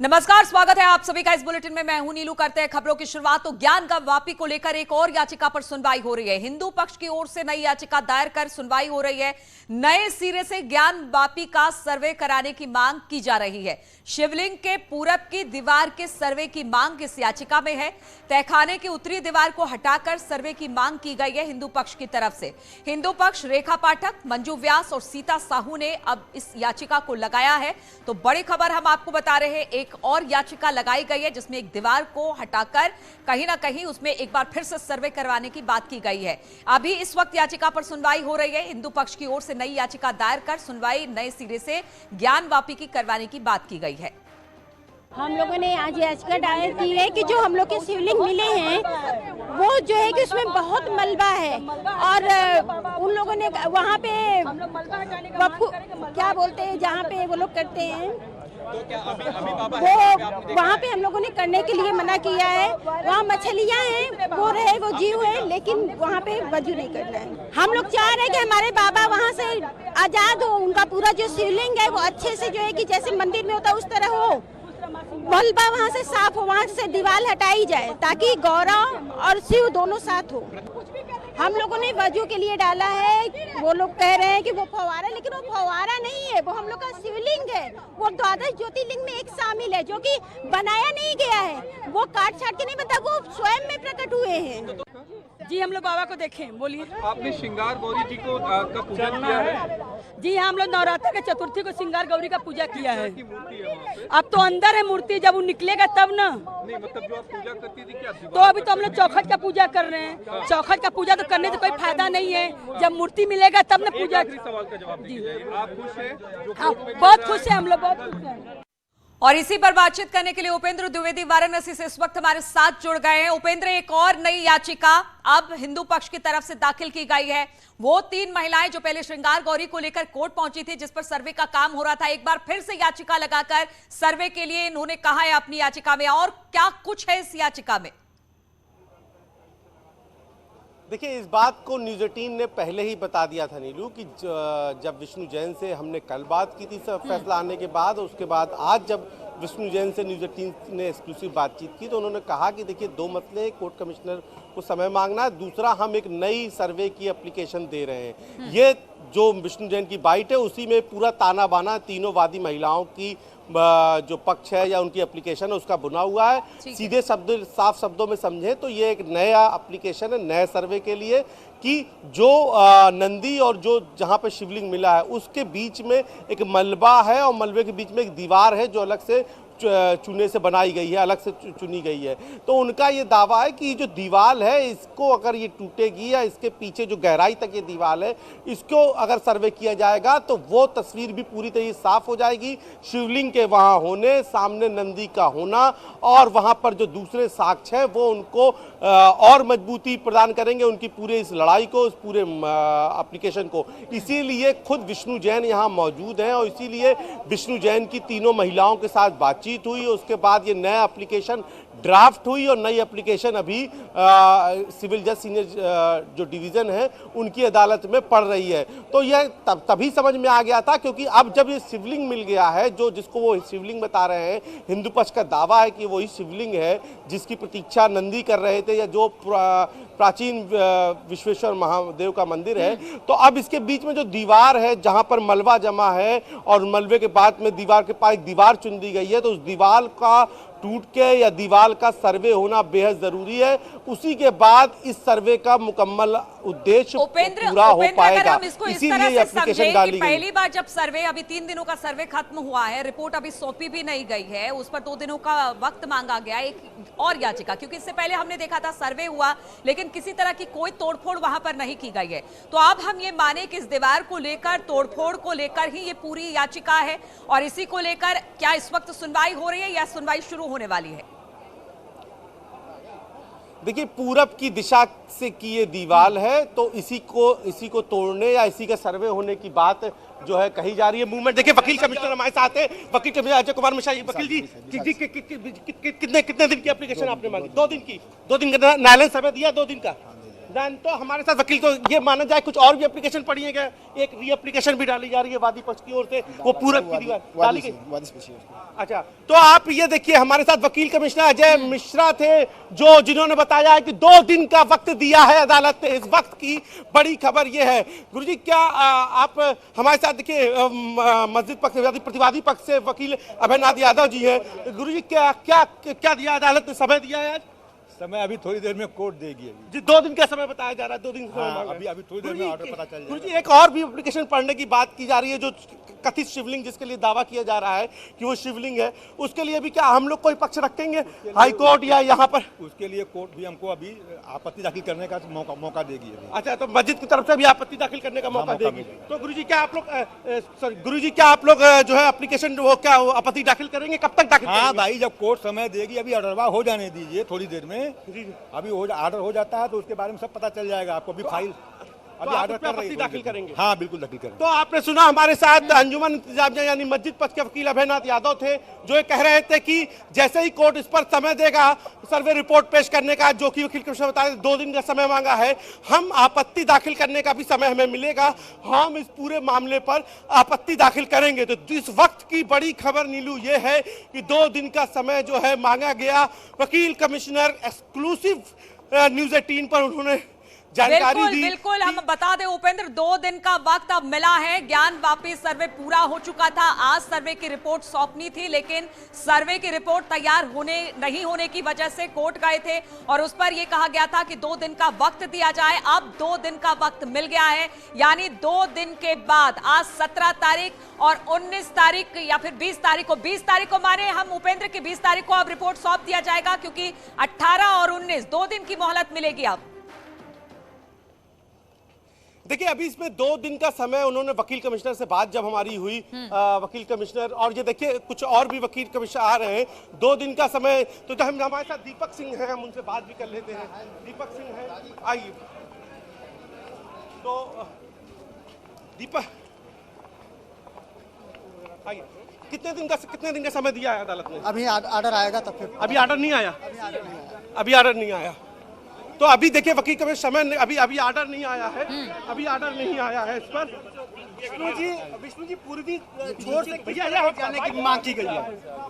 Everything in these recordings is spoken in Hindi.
नमस्कार, स्वागत है आप सभी का इस बुलेटिन में। मैं हूं नीलू। करते हैं खबरों की शुरुआत। तो ज्ञान वापी को लेकर एक और याचिका पर सुनवाई हो रही है। हिंदू पक्ष की ओर से नई याचिका दायर कर सुनवाई हो रही है। नए सिरे से ज्ञान वापी का सर्वे कराने की मांग की जा रही है। शिवलिंग के पूरब की दीवार के सर्वे की मांग इस याचिका में है। तहखाने की उत्तरी दीवार को हटाकर सर्वे की मांग की गई है हिंदू पक्ष की तरफ से। हिंदू पक्ष रेखा पाठक, मंजू व्यास और सीता साहू ने अब इस याचिका को लगाया है। तो बड़ी खबर हम आपको बता रहे हैं, एक और याचिका लगाई गई है जिसमें एक दीवार को हटाकर कहीं ना कहीं उसमें एक बार फिर से सर्वे करवाने की बात की गई है। अभी इस वक्त याचिका पर सुनवाई हो रही है। हिंदू पक्ष की ओर से नई याचिका दायर कर सुनवाई नए सिरे से ज्ञान वापी की करवाने की बात की गई है। हम लोगों ने आज याचिका दायर की है कि जो हम लोग के शिवलिंग मिले हैं वो जो है कि उसमें बहुत मलबा है और उन लोगों ने वहाँ पे क्या बोलते हैं जहाँ पे वो लोग करते हैं वो वहाँ पे हम लोगों ने करने के लिए मना किया है। वहाँ मछलियाँ हैं, वो रहे वो जीव है, लेकिन वहाँ पे वजू नहीं करना है। हम लोग चाह रहे हैं कि हमारे बाबा वहाँ से आजाद हो, उनका पूरा जो शिवलिंग है वो अच्छे से जो है कि जैसे मंदिर में होता है उस तरह हो, मलबा वहाँ से साफ हो, वहाँ से दीवार हटाई जाए ताकि गौरव और शिव दोनों साथ हो। हम लोगों ने वजू के लिए डाला है। वो लोग कह रहे हैं कि वो फव्वारा, लेकिन वो फव्वारा नहीं है, वो हम लोग का शिवलिंग है। वो द्वादश ज्योतिर्लिंग में एक शामिल है जो कि बनाया नहीं गया है। वो काट छाट के नहीं बनता, वो स्वयं में प्रकट हुए हैं। जी हम लोग बाबा को देखें। बोलिए। आपने श्रृंगार गौरी जी को का पूजा किया है? जी हम लोग नवरात्र के चतुर्थी को श्रृंगार गौरी का पूजा किया है। अब तो अंदर है मूर्ति, जब वो निकलेगा तब ना। नहीं मतलब जो आप पूजा करती थी क्या? तो अभी तो हम लोग चौखट का पूजा कर रहे हैं। चौखट का पूजा तो करने से कोई फायदा नहीं है, जब मूर्ति मिलेगा तब ना पूजा। सवाल का जवाब दीजिए, आप खुश हैं? हाँ, बहुत खुश है हम लोग, बहुत खुश है। और इसी पर बातचीत करने के लिए उपेंद्र द्विवेदी वाराणसी से इस वक्त हमारे साथ जुड़ गए हैं। उपेंद्र, एक और नई याचिका अब हिंदू पक्ष की तरफ से दाखिल की गई है। वो 3 महिलाएं जो पहले श्रृंगार गौरी को लेकर कोर्ट पहुंची थी, जिस पर सर्वे का काम हो रहा था, एक बार फिर से याचिका लगाकर सर्वे के लिए इन्होंने कहा है अपनी याचिका में। और क्या कुछ है इस याचिका में? देखिए, इस बात को न्यूज़ 18 ने पहले ही बता दिया था नीलू कि जब विष्णु जैन से हमने कल बात की थी फैसला आने के बाद, उसके बाद आज जब विष्णु जैन से न्यूज़ 18 ने एक्सक्लूसिव बातचीत की तो उन्होंने कहा कि देखिए 2 मसले, कोर्ट कमिश्नर को समय मांगना है, दूसरा हम एक नई सर्वे की एप्लीकेशन दे रहे हैं। ये जो विष्णु जैन की बाइट है उसी में पूरा ताना बाना तीनों वादी महिलाओं की जो पक्ष है या उनकी एप्लीकेशन है उसका बुना हुआ है। सीधे साफ शब्दों में समझे तो ये एक नया एप्लीकेशन है नए सर्वे के लिए कि जो नंदी और जो जहाँ पे शिवलिंग मिला है उसके बीच में एक मलबा है और मलबे के बीच में एक दीवार है जो अलग से चूने से बनाई गई है, अलग से चुनी गई है। तो उनका ये दावा है कि ये जो दीवार है इसको अगर ये टूटेगी या इसके पीछे जो गहराई तक ये दीवार है इसको अगर सर्वे किया जाएगा तो वो तस्वीर भी पूरी तरह साफ हो जाएगी। शिवलिंग के वहाँ होने, सामने नंदी का होना और वहाँ पर जो दूसरे साक्ष्य हैं वो उनको और मजबूती प्रदान करेंगे उनकी पूरे इस लड़ाई को, इस पूरे एप्लीकेशन को। इसीलिए खुद विष्णु जैन यहाँ मौजूद हैं और इसीलिए विष्णु जैन की तीनों महिलाओं के साथ बातचीत हुई। उसके बाद ये नया एप्लीकेशन ड्राफ्ट हुई और नई एप्लीकेशन अभी सिविल जज सीनियर जो डिवीज़न है उनकी अदालत में पड़ रही है। तो यह तभी समझ में आ गया था क्योंकि अब जब ये शिवलिंग मिल गया है, जो जिसको वो शिवलिंग बता रहे हैं, हिंदू पक्ष का दावा है कि वही शिवलिंग है जिसकी प्रतीक्षा नंदी कर रहे थे या जो प्राचीन विश्वेश्वर महादेव का मंदिर है। तो अब इसके बीच में जो दीवार है जहाँ पर मलबा जमा है और मलबे के बाद में दीवार के पास एक दीवार चुन दी गई है, तो उस दीवार का टूट के या दीवार का सर्वे होना बेहद जरूरी है। उसी के बाद इस सर्वे का मुकम्मल उद्देश्य पूरा हो पाएगा। इसीलिए ये एप्लीकेशन डाली गई। पहली बार जब सर्वे, अभी 3 दिनों का सर्वे खत्म हुआ है, रिपोर्ट अभी सौंपी भी नहीं गई है, उस पर 2 दिनों का वक्त मांगा गया एक और याचिका, क्योंकि इससे पहले हमने देखा था सर्वे हुआ लेकिन किसी तरह की कोई तोड़फोड़ वहां पर नहीं की गई है। तो अब हम ये माने कि इस दीवार को लेकर, तोड़फोड़ को लेकर ही ये पूरी याचिका है और इसी को लेकर क्या इस वक्त सुनवाई हो रही है या सुनवाई शुरू होने वाली है? देखिए, पूरब की दिशा से की ये दीवार है तो इसी को तोड़ने या इसी का सर्वे होने की बात जो है कही जा रही है। मूवमेंट देखिए, वकील कमिश्नर हमारे साथ है, वकील कमिश्नर अजय कुमार मिश्रा जी। वकील जी, कितने दिन की एप्लीकेशन आपने मांगी? 2 दिन की? 2 दिन का न्यायालय समय दिया? 2 दिन का देन तो हमारे साथ वकील, तो ये माना जाए कुछ और भी एप्लीकेशन पड़ी है क्या? एक री एप्लीकेशन भी डाली जा रही है वादी पक्ष की ओर से, वो पूरक की दीवार डाली गई। अच्छा, तो आप ये देखिए हमारे साथ वकील कमिश्नर अजय मिश्रा थे, जो जिन्होंने बताया है कि 2 दिन का वक्त दिया है अदालत ने। इस वक्त की बड़ी खबर ये है। गुरुजी, क्या आप हमारे साथ देखिए मस्जिद पक्ष प्रतिवादी पक्ष से वकील अभयनाथ यादव जी हैं। गुरुजी, क्या क्या क्या दिया अदालत ने, समय दिया है आज? समय अभी थोड़ी देर में कोर्ट देगी। अभी जी 2 दिन का समय बताया जा रहा है, 2 दिन का हाँ, अभी थोड़ी देर में ऑर्डर पता चल जाएगा। गुरुजी, एक और भी एप्लीकेशन पढ़ने की बात की जा रही है, जो कथित शिवलिंग जिसके लिए दावा किया जा रहा है कि वो शिवलिंग है, उसके लिए भी क्या हम लोग कोई पक्ष रखेंगे हाई कोर्ट या यहाँ पर? उसके लिए कोर्ट भी हमको अभी आपत्ति दाखिल करने का मौका देगी अभी। अच्छा, तो मस्जिद की तरफ से भी आपत्ति दाखिल करने का मौका देगी। तो गुरुजी, क्या आप लोग जो है एप्लीकेशन वो क्या आपत्ति दाखिल करेंगे? कब तक दाखिल हाँ करेंगे? भाई, जब कोर्ट समय देगी, अभी ऑर्डरवा हो जाने दीजिए थोड़ी देर में। अभी ऑर्डर हो जाता है तो उसके बारे में सब पता चल जाएगा आपको। अभी फाइल अभी आप ऑर्डर उस पे कर रही आपत्ति दाखिल करेंगे? हाँ बिल्कुल दाखिल करेंगे। तो आपने सुना हमारे साथ अंजुमन इंतजामिया यानी मस्जिद पक्ष के वकील अभयनाथ यादव थे, जो ये कह रहे थे कि जैसे ही कोर्ट इस पर समय देगा सर्वे रिपोर्ट पेश करने का, जो कि वकील कमिश्नर बता रहे 2 दिन का समय मांगा है, हम आपत्ति दाखिल करने का भी समय हमें मिलेगा, हम इस पूरे मामले पर आपत्ति दाखिल करेंगे। तो इस वक्त की बड़ी खबर नीलू ये है कि 2 दिन का समय जो है मांगा गया। वकील कमिश्नर एक्सक्लूसिव न्यूज़ 18 पर उन्होंने जानकारी दी। बिल्कुल हम बता दें उपेंद्र, 2 दिन का वक्त अब मिला है। ज्ञान वापी सर्वे पूरा हो चुका था, आज सर्वे की रिपोर्ट सौंपनी थी, लेकिन सर्वे की रिपोर्ट तैयार नहीं होने की वजह से कोर्ट गए थे और उस पर यह कहा गया था कि 2 दिन का वक्त दिया जाए। अब 2 दिन का वक्त मिल गया है, यानी 2 दिन के बाद आज 17 तारीख और 19 तारीख या फिर 20 तारीख को, 20 तारीख को माने हम उपेंद्र की 20 तारीख को अब रिपोर्ट सौंप दिया जाएगा, क्योंकि 18 और 19 2 दिन की मोहलत मिलेगी। अब देखिए, अभी इसमें 2 दिन का समय उन्होंने वकील कमिश्नर से बात जब हमारी हुई, वकील कमिश्नर और ये देखिए कुछ और भी वकील कमिश्नर आ रहे हैं। 2 दिन का समय, तो हम हमारे साथ दीपक सिंह हैं, हम उनसे बात भी कर लेते हैं। दीपक सिंह हैं, आइए। तो दीपक आइए, कितने दिन का समय दिया है अदालत ने? अभी ऑर्डर आएगा तब फिर। अभी ऑर्डर नहीं आया, अभी ऑर्डर नहीं आया। तो अभी देखिए वकील कमिश्नर समय अभी ऑर्डर नहीं आया है, अभी ऑर्डर नहीं आया है इस पर। विष्णु जी पूरी छोर से भैया जाने की मांग की गई है।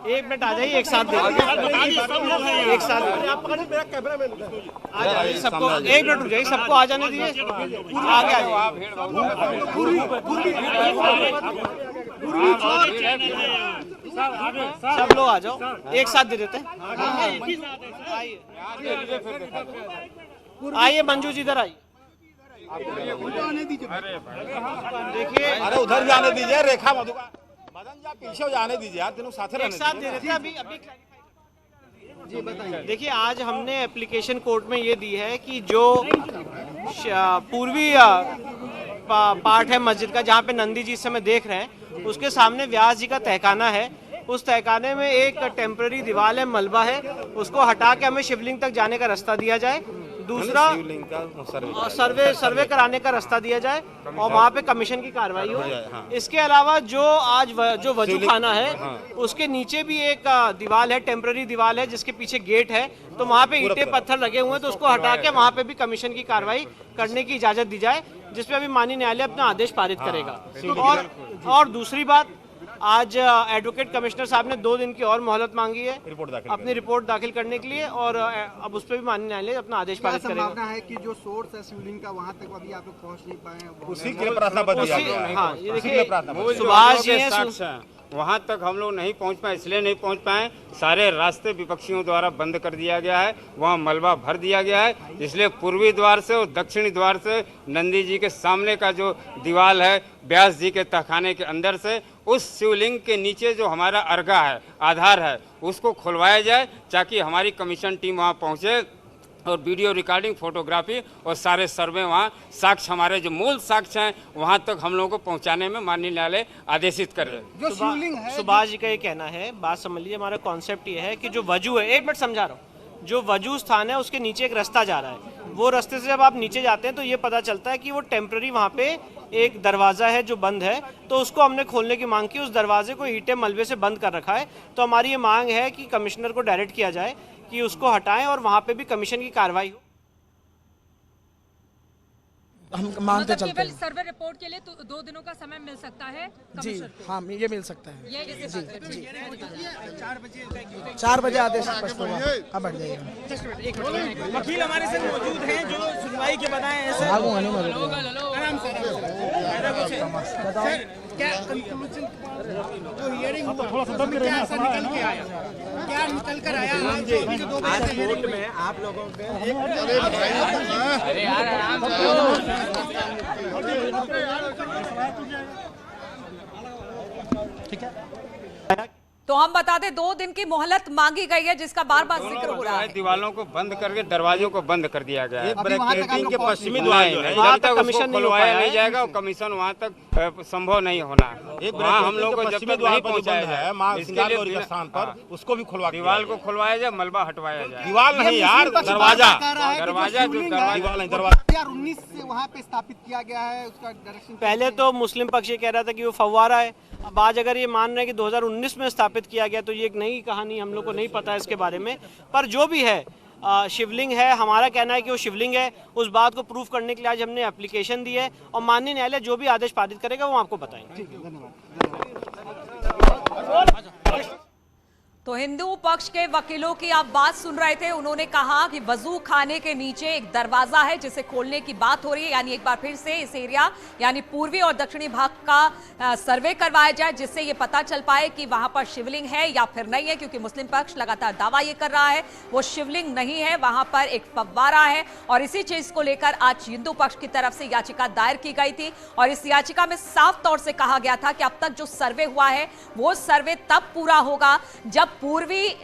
1 मिनट आ जाइए, एक साथ दे दीजिए, एक साथ आप पकड़िए, मेरा कैमरा मैन आ जाइए सबको। 1 मिनट रुक जाइए, सबको आ जाने दीजिए, आगे आ जाइए। सब लोग आ जाओ, एक साथ दे देते हैं। आइए मंजू जी, इधर आइए। देखिए, अरे उधर जाने दीजिए, रेखा मधुका मदन जी आप पीछे जाने दीजिए यार, तीनों साथ एक साथ दे देते हैं। अभी जी बताइए। देखिए, आज हमने एप्लीकेशन कोर्ट में ये दी है कि जो पूर्वी पार्ट है मस्जिद का, जहाँ पे नंदी जी इस समय देख रहे हैं, उसके सामने व्यास जी का तहखाना है। उस तहखाने में एक टेम्पररी दीवार है, मलबा है, उसको हटा के हमें शिवलिंग तक जाने का रास्ता दिया जाए। दूसरा, सर्वे कराने का रास्ता दिया जाए और वहाँ पे कमीशन की कार्रवाई हो। इसके अलावा जो वजू खाना है, उसके नीचे भी एक दीवार है, टेम्पररी दीवार है, जिसके पीछे गेट है, तो वहाँ पे ईंटें पत्थर लगे हुए हैं, तो उसको हटा के वहाँ पे भी कमीशन की कार्रवाई करने की इजाजत दी जाए, जिसपे अभी माननीय न्यायालय अपना आदेश पारित करेगा। और दूसरी बात, आज एडवोकेट कमिश्नर साहब ने 2 दिन की और मोहलत मांगी है अपनी रिपोर्ट दाखिल करने के लिए, और अब उस पर भी माननीय न्यायालय अपना आदेश पारित करेगा। संभावना है कि जो सोर्स है शिवलिंग का, वहां तक अभी आप लोग पहुंच नहीं पाए, उसी के लिए प्रार्थना पत्र दिया गया है। हाँ, ये देखिए सुभाष जी हैं, वहाँ तक हम लोग नहीं पहुँच पाए, इसलिए नहीं पहुँच पाए, सारे रास्ते विपक्षियों द्वारा बंद कर दिया गया है, वहाँ मलबा भर दिया गया है, इसलिए पूर्वी द्वार से और दक्षिणी द्वार से नंदी जी के सामने का जो दीवार है व्यास जी के तहखाने के अंदर से, उस शिवलिंग के नीचे जो हमारा अर्घा है, आधार है, उसको खुलवाया जाए, ताकि हमारी कमीशन टीम वहाँ पहुँचे और वीडियो रिकॉर्डिंग, फोटोग्राफी और सारे सर्वे वहाँ साक्ष्य, हमारे जो मूल साक्ष्य हैं वहाँ तक हम लोगों को पहुँचाने में माननीय न्यायालय आदेशित कर रहे हैं। जो शिवलिंग है, सुभाष जी का ये कहना है, बात समझ लीजिए, हमारा कॉन्सेप्ट ये है कि जो वजू है, 1 मिनट समझा रहा हूँ, जो वजू स्थान है उसके नीचे एक रास्ता जा रहा है, वो रास्ते से जब आप नीचे जाते हैं तो ये पता चलता है कि वो टेम्पररी वहाँ पे एक दरवाज़ा है जो बंद है, तो उसको हमने खोलने की मांग की। उस दरवाजे को ईंटें मलबे से बंद कर रखा है, तो हमारी ये मांग है कि कमिश्नर को डायरेक्ट किया जाए कि उसको हटाएं और वहाँ पे भी कमीशन की कार्रवाई हो। हम मानते चलते हैं। सर्वे रिपोर्ट के लिए तो 2 दिनों का समय मिल सकता है जी हाँ, ये मिल सकता है। ये 4 बजे आदेश स्पष्ट होगा। अब बैठ जाइएगा। वकील हमारे साथ मौजूद हैं जो सुनवाई के बताएं ऐसे। क्या कंक्लूजन जो हियरिंग हुआ तो क्या ऐसा निकल के आया, क्या निकल कर आया? आज कोर्ट में आप लोगों के ठीक है। तो हम बता दें 2 दिन की मोहलत मांगी गई है, जिसका बार बार जिक्र हो रहा है। दीवारों को बंद करके दरवाजों को बंद कर दिया गया है। ब्रैकेटिंग के पश्चिमी द्वार वहाँ तक कमीशन खुलवाया नहीं जाएगा और कमीशन वहाँ तक संभव नहीं होना है। वहाँ हम लोग को जब तक नहीं पहुँचाया जाए इसके लिए स्थान पर उसको भी खुलवा, दीवार को खुलवाया जाए, मलबा हटवाया जाए। दीवार नहीं यार, दरवाजा। दरवाजा जो दरवाजा 2019 से वहाँ पे स्थापित किया गया है, उसका डायरेक्शन। पहले तो मुस्लिम पक्ष ये कह रहा था कि वो फव्वारा है। अब आज अगर ये मान रहे हैं कि 2019 में स्थापित किया गया तो ये एक नई कहानी, हम लोग को नहीं पता है इसके बारे में। पर जो भी है शिवलिंग है, हमारा कहना है कि वो शिवलिंग है। उस बात को प्रूफ करने के लिए आज हमने एप्लीकेशन दी है और माननीय न्यायालय जो भी आदेश पारित करेगा वो आपको बताएंगे। तो हिंदू पक्ष के वकीलों की आप बात सुन रहे थे। उन्होंने कहा कि वजू खाने के नीचे एक दरवाजा है जिसे खोलने की बात हो रही है, यानी एक बार फिर से इस एरिया यानी पूर्वी और दक्षिणी भाग का सर्वे करवाया जाए, जिससे ये पता चल पाए कि वहां पर शिवलिंग है या फिर नहीं है। क्योंकि मुस्लिम पक्ष लगातार दावा ये कर रहा है वो शिवलिंग नहीं है, वहां पर एक फव्वारा है। और इसी चीज को लेकर आज हिंदू पक्ष की तरफ से याचिका दायर की गई थी और इस याचिका में साफ तौर से कहा गया था कि अब तक जो सर्वे हुआ है वो सर्वे तब पूरा होगा जब पूर्वी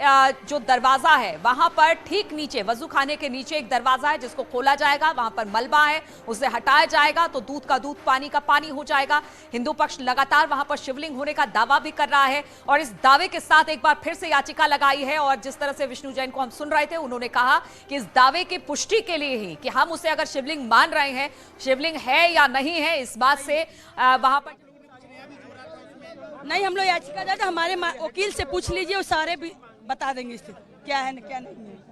जो दरवाजा है वहां पर ठीक नीचे वजू खाने के नीचे एक दरवाजा है जिसको खोला जाएगा, वहां पर मलबा है उसे हटाया जाएगा तो दूध का दूध पानी का पानी हो जाएगा। हिंदू पक्ष लगातार वहां पर शिवलिंग होने का दावा भी कर रहा है और इस दावे के साथ एक बार फिर से याचिका लगाई है। और जिस तरह से विष्णु जैन को हम सुन रहे थे, उन्होंने कहा कि इस दावे की पुष्टि के लिए ही कि हम उसे अगर शिवलिंग मान रहे हैं, शिवलिंग है या नहीं है, इस बात से वहां पर नहीं हम लोग याचिका जाए तो हमारे वकील से पूछ लीजिए, वो सारे भी बता देंगे स्थिति क्या है क्या नहीं है।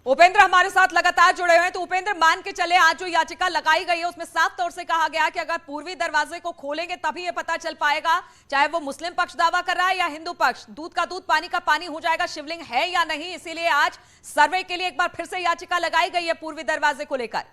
उपेंद्र हमारे साथ लगातार जुड़े हुए हैं। तो उपेंद्र, मान के चले आज जो याचिका लगाई गई है उसमें साफ तौर से कहा गया कि अगर पूर्वी दरवाजे को खोलेंगे तभी ये पता चल पाएगा, चाहे वो मुस्लिम पक्ष दावा कर रहा है या हिंदू पक्ष, दूध का दूध पानी का पानी हो जाएगा, शिवलिंग है या नहीं। इसीलिए आज सर्वे के लिए एक बार फिर से याचिका लगाई गई है पूर्वी दरवाजे को लेकर।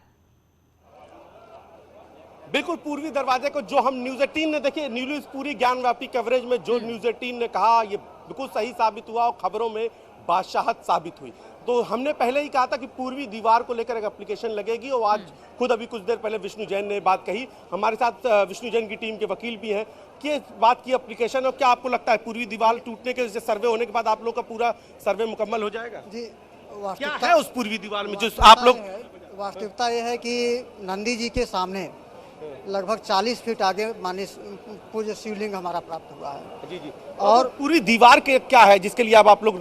बिल्कुल, पूर्वी दरवाजे को जो हम न्यूज़ 18 ने देखिए, नीलू इस पूरी ज्ञानव्यापी कवरेज में जो न्यूज़ 18 ने कहा ये बिल्कुल सही साबित हुआ और खबरों में बादशाहत साबित हुई। तो हमने पहले ही कहा था कि पूर्वी दीवार को लेकर एक एप्लीकेशन लगेगी और आज खुद अभी कुछ देर पहले विष्णु जैन ने बात कही। हमारे साथ विष्णु जैन की टीम के वकील भी हैं कि बात की एप्लीकेशन। और क्या आपको लगता है पूर्वी दीवार टूटने के सर्वे होने के बाद आप लोग का पूरा सर्वे मुकम्मल हो जाएगा? जी, क्या है उस पूर्वी दीवार में जो आप लोग? वास्तविकता यह है कि नंदी जी के सामने लगभग 40 फीट आगे माननीय पूज्य शिवलिंग हमारा प्राप्त हुआ है। जी। और पूरी दीवार के क्या है जिसके लिए अब आप लोग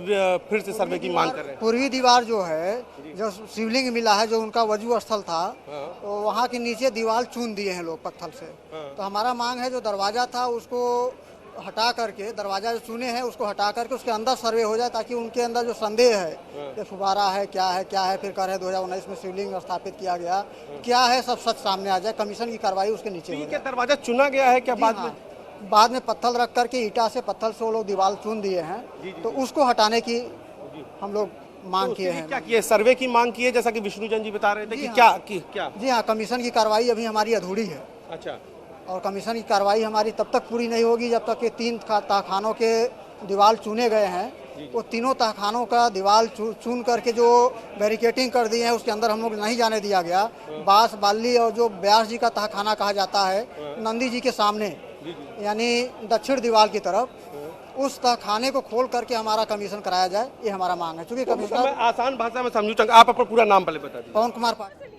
फिर से सर्वे की मांग कर रहे हैं? पूर्वी दीवार जो है, जो शिवलिंग मिला है, जो उनका वजू स्थल था, तो वहाँ के नीचे दीवार चून दिए हैं लोग पत्थर से। तो हमारा मांग है जो दरवाजा था उसको हटा करके, दरवाजा जो चुने हैं उसको हटा करके उसके अंदर सर्वे हो जाए, ताकि उनके अंदर जो संदेह है कि फुबारा है क्या है, फिर कह रहे 2019 में शिवलिंग स्थापित किया गया, क्या है, सब सच सामने आ जाए। कमीशन की कार्रवाई उसके नीचे हो जाए। दरवाजा चुना गया है क्या बाद में पत्थर रख करके ईटा से पत्थर से वो लोग दीवार चुन दिए हैं, तो उसको हटाने की हम लोग मांग किए हैं। क्या किए? सर्वे की मांग की है, जैसा कि विष्णु जैन जी बता रहे थे कि क्या? जी हाँ, कमीशन की कार्रवाई अभी हमारी अधूरी है। अच्छा। और कमीशन की कार्रवाई हमारी तब तक पूरी नहीं होगी जब तक कि 3 तहखानों के दीवार चुने गए हैं। वो तीनों तहखानों का दीवार चुन करके जो बैरिकेटिंग कर दी है उसके अंदर हम लोग नहीं जाने दिया गया। बांस बाली और जो व्यास जी का तहखाना कहा जाता है नंदी जी के सामने, यानी दक्षिण दीवार की तरफ, उस तहखाने को खोल करके हमारा कमीशन कराया जाए, ये हमारा मांग है। चूँकि कमीशन आसान भाषा में समझू, आप अपना पूरा नाम पहले बता दीजिए। पवन कुमार पाटिल।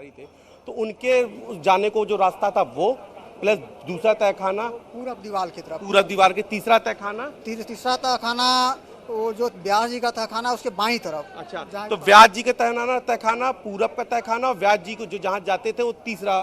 थे तो उनके जाने को जो रास्ता था वो प्लस दूसरा तहखाना पूरब दीवार की तरफ, पूरब दीवार के तीसरा तहखाना वो जो व्यास जी का तहखाना उसके बाईं तरफ। अच्छा, तो व्यास जी का तहखाना, पूरब का तहखाना और व्यास जी को जो जहाँ जाते थे वो तीसरा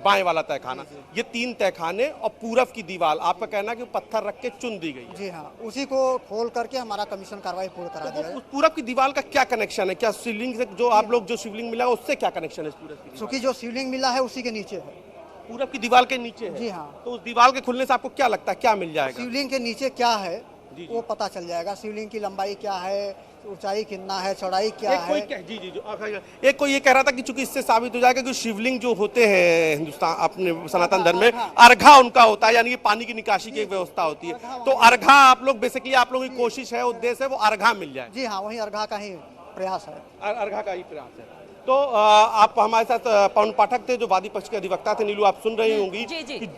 बाएं वाला तहखाना, ये 3 तहखाने और पूरब की दीवार आपका कहना है कि पत्थर रख के चुन दी गई। जी हाँ, उसी को खोल करके हमारा कमीशन कार्रवाई पूर्ण करा दिया है। उस पूरब की दीवार का क्या कनेक्शन है? क्या शिवलिंग से जो आप लोग जो शिवलिंग मिला उससे क्या कनेक्शन है? चूंकि जो शिवलिंग मिला है उसी के नीचे है, पूरब की दीवार के नीचे है। जी हाँ। तो उस दीवार के खुलने से आपको क्या लगता है क्या मिल जाएगा? शिवलिंग के नीचे क्या है वो पता चल जाएगा। शिवलिंग की लंबाई क्या है, ऊंचाई कितना है, चौड़ाई क्या है। एक कोई ये कह रहा था कि चूंकि इससे साबित हो जाएगा कि शिवलिंग जो होते हैं हिंदुस्तान अपने सनातन धर्म में अर्घा उनका होता है, यानी कि पानी की निकासी की एक व्यवस्था होती है। तो अर्घा आप लोग बेसिकली आप लोगों की कोशिश है, उद्देश्य है वो अर्घा मिल जाए। जी हाँ, वही अर्घा का ही प्रयास है। अर्घा का ही प्रयास है। तो आप हमारे साथ पवन पाठक थे जो वादी पक्ष के अधिवक्ता थे। नीलू, आप सुन रही होंगी कि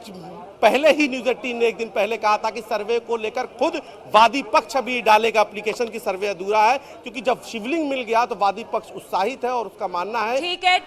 पहले ही न्यूज 18 ने एक दिन पहले कहा था कि सर्वे को लेकर खुद वादी पक्ष अभी डालेगा एप्लीकेशन की सर्वे अधूरा है, क्योंकि जब शिवलिंग मिल गया तो वादी पक्ष उत्साहित है और उसका मानना है। ठीक है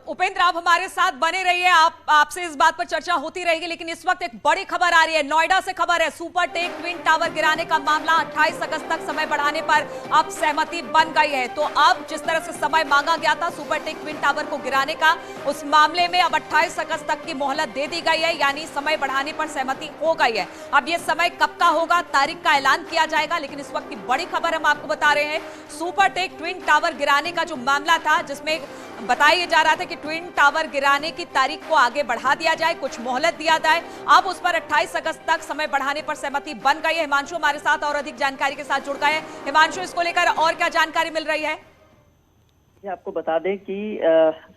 उपेंद्र, आप हमारे साथ बने रहिए, आपसे इस बात पर चर्चा होती रहेगी। लेकिन इस वक्त एक बड़ी खबर आ रही है, नोएडा से खबर है। सुपरटेक ट्विन टावर गिराने का मामला 28 अगस्त तक समय बढ़ाने पर अब सहमति बन गई है। तो अब जिस तरह से समय मांगा गया था सुपरटेक ट्विन टावर को गिराने का, उस मामले में अब 28 अगस्त तक की मोहलत दे दी गई है, यानी समय बढ़ाने पर सहमति हो गई है। अब यह समय कब का होगा, तारीख का ऐलान किया जाएगा। लेकिन इस वक्त की बड़ी खबर हम आपको बता रहे हैं, सुपरटेक ट्विन टावर गिराने का जो मामला था, जिसमें बताया जा रहा था कि ट्विन टावर गिराने की तारीख को आगे बढ़ा दिया जाए, कुछ मोहलत दिया जाए, अब उस पर 28 अगस्त तक समय बढ़ाने पर सहमति बन गई है। हिमांशु हमारे साथ और अधिक जानकारी के साथ जुड़ गए हैं। हिमांशु, इसको लेकर और क्या जानकारी मिल रही है? आपको बता दें कि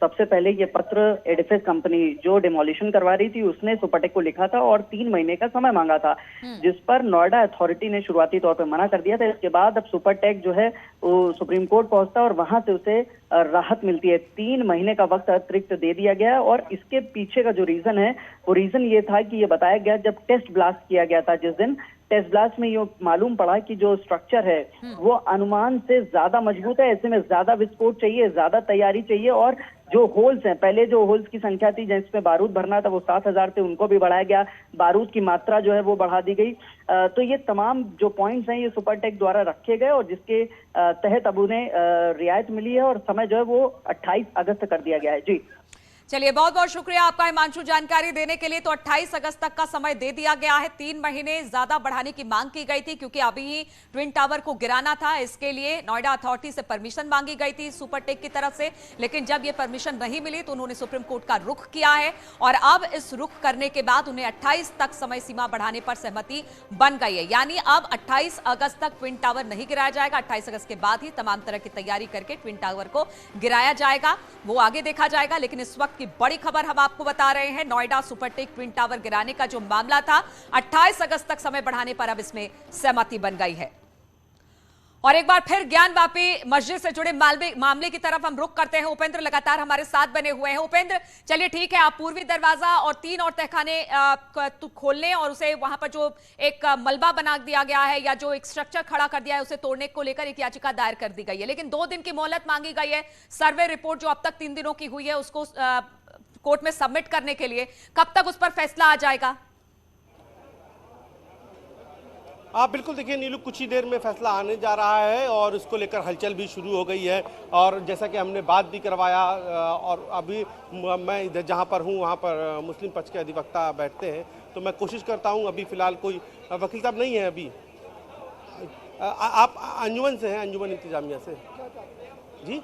सबसे पहले ये पत्र एडिफिस कंपनी जो डिमोलिशन करवा रही थी उसने सुपरटेक को लिखा था और 3 महीने का समय मांगा था, जिस पर नोएडा अथॉरिटी ने शुरुआती तौर पर मना कर दिया था। इसके बाद अब सुपरटेक जो है वो सुप्रीम कोर्ट पहुंचता है और वहां से उसे राहत मिलती है। 3 महीने का वक्त अतिरिक्त दे दिया गया और इसके पीछे का जो रीजन है वो रीजन ये था कि ये बताया गया जब टेस्ट ब्लास्ट किया गया था, जिस दिन टेस्ट ब्लास्ट में ये मालूम पड़ा कि जो स्ट्रक्चर है वो अनुमान से ज्यादा मजबूत है। ऐसे में ज्यादा विस्फोट चाहिए, ज्यादा तैयारी चाहिए और जो होल्स हैं, पहले जो होल्स की संख्या थी जिसमें बारूद भरना था वो 7000 थे, उनको भी बढ़ाया गया, बारूद की मात्रा जो है वो बढ़ा दी गई। तो ये तमाम जो पॉइंट्स हैं ये सुपरटेक द्वारा रखे गए और जिसके तहत अब उन्हें रियायत मिली है और समय जो है वो 28 अगस्त कर दिया गया है। जी चलिए, बहुत बहुत शुक्रिया आपका हिमांशु जानकारी देने के लिए। तो 28 अगस्त तक का समय दे दिया गया है। 3 महीने ज्यादा बढ़ाने की मांग की गई थी क्योंकि अभी ही ट्विन टावर को गिराना था। इसके लिए नोएडा अथॉरिटी से परमिशन मांगी गई थी सुपरटेक की तरफ से, लेकिन जब ये परमिशन नहीं मिली तो उन्होंने सुप्रीम कोर्ट का रुख किया है और अब इस रुख करने के बाद उन्हें 28 तक समय सीमा बढ़ाने पर सहमति बन गई है। यानी अब 28 अगस्त तक ट्विन टावर नहीं गिराया जाएगा। 28 अगस्त के बाद ही तमाम तरह की तैयारी करके ट्विन टावर को गिराया जाएगा, वो आगे देखा जाएगा। लेकिन इस वक्त की बड़ी खबर हम आपको बता रहे हैं, नोएडा सुपरटेक ट्विन टावर गिराने का जो मामला था 28 अगस्त तक समय बढ़ाने पर अब इसमें सहमति बन गई है। और एक बार फिर ज्ञानवापी मस्जिद से जुड़े मामले की तरफ हम रुख करते हैं। उपेंद्र लगातार हमारे साथ बने हुए हैं। उपेंद्र, चलिए ठीक है, आप पूर्वी दरवाजा और 3 और तहखाने खोलने और उसे वहां पर जो एक मलबा बना दिया गया है या जो एक स्ट्रक्चर खड़ा कर दिया है उसे तोड़ने को लेकर एक याचिका दायर कर दी गई है, लेकिन 2 दिन की मोहलत मांगी गई है। सर्वे रिपोर्ट जो अब तक 3 दिनों की हुई है उसको कोर्ट में सबमिट करने के लिए, कब तक उस पर फैसला आ जाएगा? आप बिल्कुल देखिए नीलू, कुछ ही देर में फैसला आने जा रहा है और इसको लेकर हलचल भी शुरू हो गई है। और जैसा कि हमने बात भी करवाया और अभी मैं इधर जहां पर हूं वहां पर मुस्लिम पक्ष के अधिवक्ता बैठते हैं, तो मैं कोशिश करता हूं। अभी फिलहाल कोई वकील साहब नहीं है। अभी आप अंजुमन से हैं, अंजुमन इंतजामिया से? जी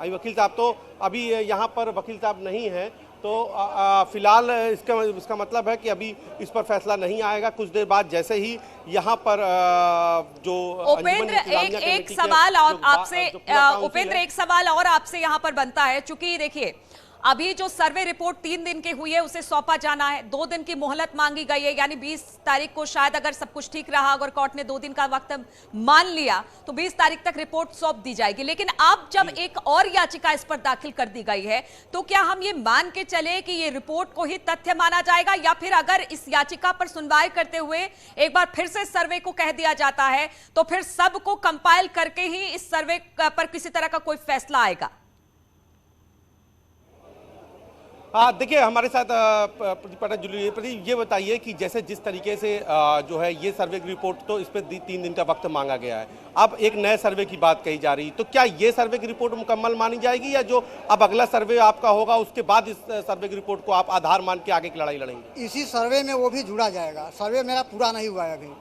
आई वकील साहब तो अभी यहाँ पर वकील साहब नहीं है, तो फिलहाल इसका मतलब है कि अभी इस पर फैसला नहीं आएगा। कुछ देर बाद जैसे ही यहाँ पर जो उपेंद्र एक सवाल और आपसे उपेंद्र एक सवाल और आपसे यहाँ पर बनता है, चूंकि देखिए अभी जो सर्वे रिपोर्ट 3 दिन की हुई है उसे सौंपा जाना है, 2 दिन की मोहलत मांगी गई है, यानी 20 तारीख को शायद अगर सब कुछ ठीक रहा, अगर कोर्ट ने 2 दिन का वक्त मान लिया तो 20 तारीख तक रिपोर्ट सौंप दी जाएगी। लेकिन अब जब एक और याचिका इस पर दाखिल कर दी गई है तो क्या हम ये मान के चले कि ये रिपोर्ट को ही तथ्य माना जाएगा, या फिर अगर इस याचिका पर सुनवाई करते हुए एक बार फिर से सर्वे को कह दिया जाता है तो फिर सबको कंपाइल करके ही इस सर्वे पर किसी तरह का कोई फैसला आएगा? देखिए हमारे साथ प्रदीप पाठक जुड़ी है। प्रदीप, ये बताइए कि जैसे जिस तरीके से जो है ये सर्वे की रिपोर्ट, तो इस पर 3 दिन का वक्त मांगा गया है, अब एक नए सर्वे की बात कही जा रही, तो क्या ये सर्वे की रिपोर्ट मुकम्मल मानी जाएगी या जो अब अगला सर्वे आपका होगा उसके बाद इस सर्वे की रिपोर्ट को आप आधार मान के आगे की लड़ाई लड़ेंगे? इसी सर्वे में वो भी जुड़ा जाएगा। सर्वे मेरा पूरा नहीं हुआ है अभी,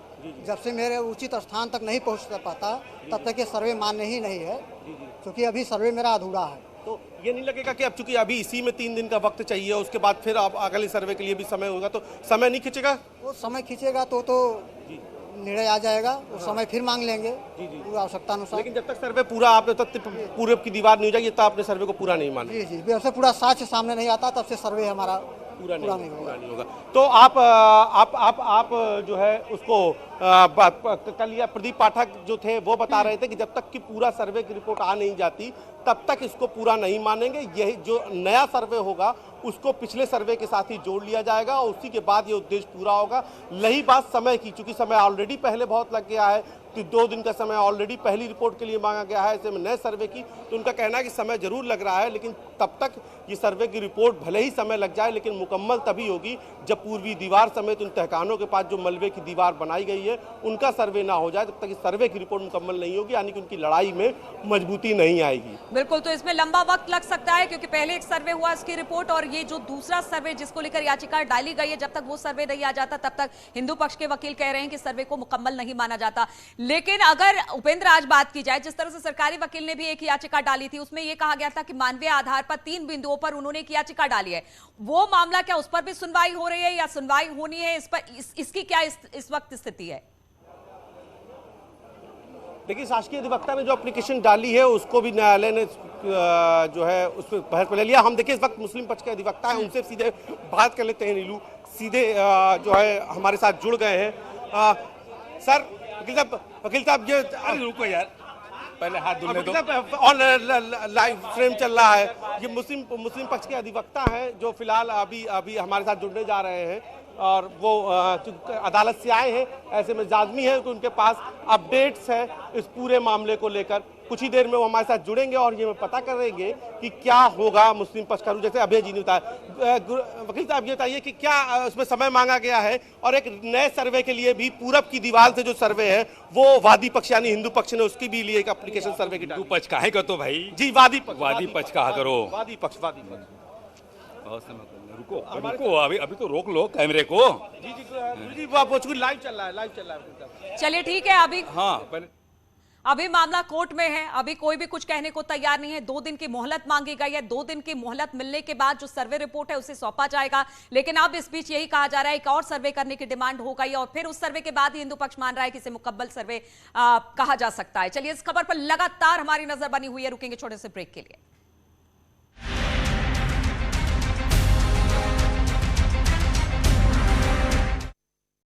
जब से मेरे उचित स्थान तक नहीं पहुँच पाता तब तक ये सर्वे मान्य ही नहीं है, क्योंकि अभी सर्वे मेरा अधूरा है। तो ये नहीं लगेगा कि अब चूंकि अभी इसी में 3 दिन का वक्त चाहिए, उसके बाद फिर आप अगले सर्वे के लिए भी समय होगा, तो समय नहीं खींचेगा? वो समय खींचेगा तो निर्णय आ जाएगा, वो समय फिर मांग लेंगे पूरा आवश्यकता अनुसार। लेकिन जब तक सर्वे पूरा आप पूरब की दीवार नहीं हो जाएगी तब आपने सर्वे को पूरा नहीं माना? जी, जब से पूरा साक्ष्य सामने नहीं आता तब से सर्वे हमारा पूरा नहीं होगा। तो आप जो है उसको कल या प्रदीप पाठक जो थे वो बता रहे थे कि जब तक कि पूरा सर्वे की रिपोर्ट आ नहीं जाती तब तक इसको पूरा नहीं मानेंगे। यही जो नया सर्वे होगा उसको पिछले सर्वे के साथ ही जोड़ लिया जाएगा और उसी के बाद ये उद्देश्य पूरा होगा। रही बात समय की, चूंकि समय ऑलरेडी पहले बहुत लग गया है, तो 2 दिन का समय ऑलरेडी पहली रिपोर्ट के लिए मांगा गया है, ऐसे में नए सर्वे की, तो उनका कहना है कि समय जरूर लग रहा है, लेकिन तब तक ये सर्वे की रिपोर्ट भले ही समय लग जाए लेकिन मुकम्मल तभी होगी जब पूर्वी दीवार समेत उन तहखानों के पास जो मलबे की दीवार बनाई गई है उनका सर्वे ना हो जाए, तब तक इस सर्वे की रिपोर्ट मुकम्मल नहीं होगी, यानी कि उनकी लड़ाई में मजबूती नहीं आएगी। बिल्कुल, तो इसमें लंबा वक्त लग सकता है क्योंकि पहले एक सर्वे हुआ इसकी रिपोर्ट, और ये जो दूसरा सर्वे जिसको लेकर याचिका डाली गई है, जब तक वो सर्वे नहीं आ जाता तब तक हिंदू पक्ष के वकील कह रहे हैं कि सर्वे को मुकम्मल नहीं माना जाता। लेकिन अगर उपेंद्र आज बात की जाए, जिस तरह से सरकारी वकील ने भी एक याचिका डाली थी, उसमें यह कहा गया था कि मानवीय आधार पर 3 बिंदुओं पर उन्होंने एक याचिका डाली है, वो मामला क्या उस पर भी सुनवाई हो रही है या सुनवाई होनी है, इस पर इसकी क्या इस वक्त स्थिति है? देखिए, शासकीय अधिवक्ता ने जो एप्लीकेशन डाली है उसको भी न्यायालय ने जो है उस पर बहस ले लिया। हम देखिए इस वक्त मुस्लिम पक्ष के अधिवक्ता हैं, उनसे सीधे बात कर लेते हैं। नीलू सीधे जो है हमारे साथ जुड़ गए हैं। सर वकील साहब ये रुको यार, पहले हाथ धुलने दो। ऑन लाइव फ्रेम चल रहा है, ये मुस्लिम पक्ष के अधिवक्ता हैं जो फिलहाल अभी हमारे साथ जुड़ने जा रहे हैं और वो अदालत से आए हैं, ऐसे में लाजमी है कि उनके पास अपडेट्स है इस पूरे मामले को लेकर। कुछ ही देर में वो हमारे साथ जुड़ेंगे और ये पता करेंगे कि क्या होगा मुस्लिम पक्ष का। जैसे अभय जी ने बताया, वकील साहब ये बताइए कि क्या उसमें समय मांगा गया है और एक नए सर्वे के लिए भी पूरब की दीवार से जो सर्वे है वो वादी पक्ष यानी हिंदू पक्ष ने उसकी भी लिए एक एप्लीकेशन सर्वे की हिंदू पक्ष काहे का तो भाई जी वादी पक्ष कहा करो। वादी पक्ष रुको अभी तो रोक लो कैमरे को। जी लाइव चल रहा है। चलिए ठीक है, अभी मामला कोर्ट में है, अभी कोई भी कुछ कहने को तैयार नहीं है। 2 दिन की मोहलत मांगी गई है, 2 दिन की मोहलत मिलने के बाद जो सर्वे रिपोर्ट है उसे सौंपा जाएगा। लेकिन अब इस बीच यही कहा जा रहा है एक और सर्वे करने की डिमांड हो गई और फिर उस सर्वे के बाद ही हिंदू पक्ष मान रहा है कि इसे मुकम्मल सर्वे कहा जा सकता है। चलिए, इस खबर पर लगातार हमारी नजर बनी हुई है, रुकेंगे छोटे से ब्रेक के लिए।